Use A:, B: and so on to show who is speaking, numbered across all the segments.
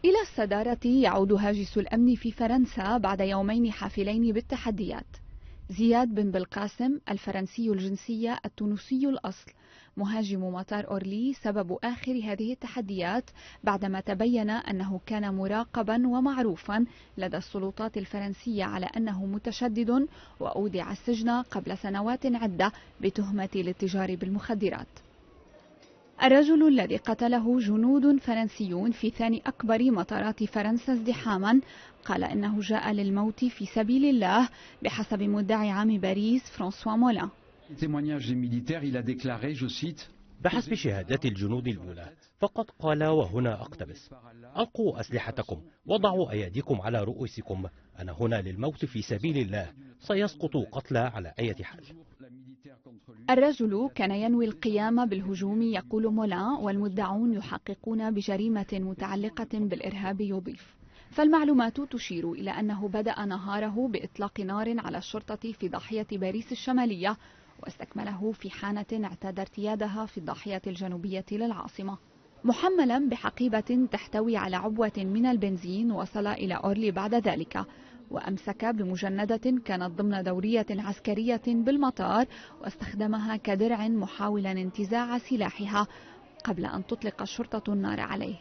A: إلى الصدارة يعود هاجس الأمن في فرنسا بعد يومين حافلين بالتحديات. زياد بن بالقاسم الفرنسي الجنسية التونسي الأصل مهاجم مطار أورلي سبب آخر هذه التحديات بعدما تبين أنه كان مراقبا ومعروفا لدى السلطات الفرنسية على أنه متشدد وأودع السجن قبل سنوات عدة بتهمة الاتجار بالمخدرات. الرجل الذي قتله جنود فرنسيون في ثاني أكبر مطارات فرنسا ازدحاما قال إنه جاء للموت في سبيل الله بحسب مدعي عام باريس فرانسوا مولان.
B: بحسب شهادات الجنود الأولى فقد قال وهنا أقتبس: ألقوا أسلحتكم وضعوا أيديكم على رؤوسكم، أنا هنا للموت في سبيل الله، سيسقط قتلى على أي حال.
A: الرجل كان ينوي القيام بالهجوم يقول مولان، والمدعون يحققون بجريمة متعلقة بالإرهاب يضيف. فالمعلومات تشير إلى أنه بدأ نهاره بإطلاق نار على الشرطة في ضاحية باريس الشمالية واستكمله في حانة اعتاد ارتيادها في الضاحية الجنوبية للعاصمة. محملا بحقيبة تحتوي على عبوة من البنزين وصل إلى أورلي بعد ذلك، وأمسك بمجندة كانت ضمن دورية عسكرية بالمطار واستخدمها كدرع محاولا انتزاع سلاحها قبل أن تطلق الشرطة النار عليه.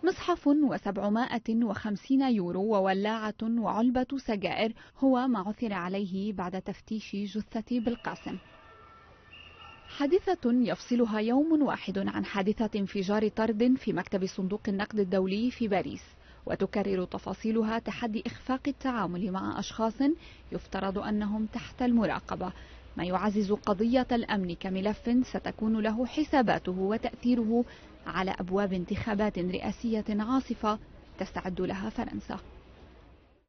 A: مصحف و750 يورو وولاعة وعلبة سجائر هو ما عثر عليه بعد تفتيش جثة بالقاسم. حادثة يفصلها يوم واحد عن حادثة انفجار طرد في مكتب صندوق النقد الدولي في باريس، وتكرر تفاصيلها تحدي إخفاق التعامل مع أشخاص يفترض أنهم تحت المراقبة، ما يعزز قضية الأمن كملف ستكون له حساباته وتأثيره على أبواب انتخابات رئاسية عاصفة تستعد لها فرنسا.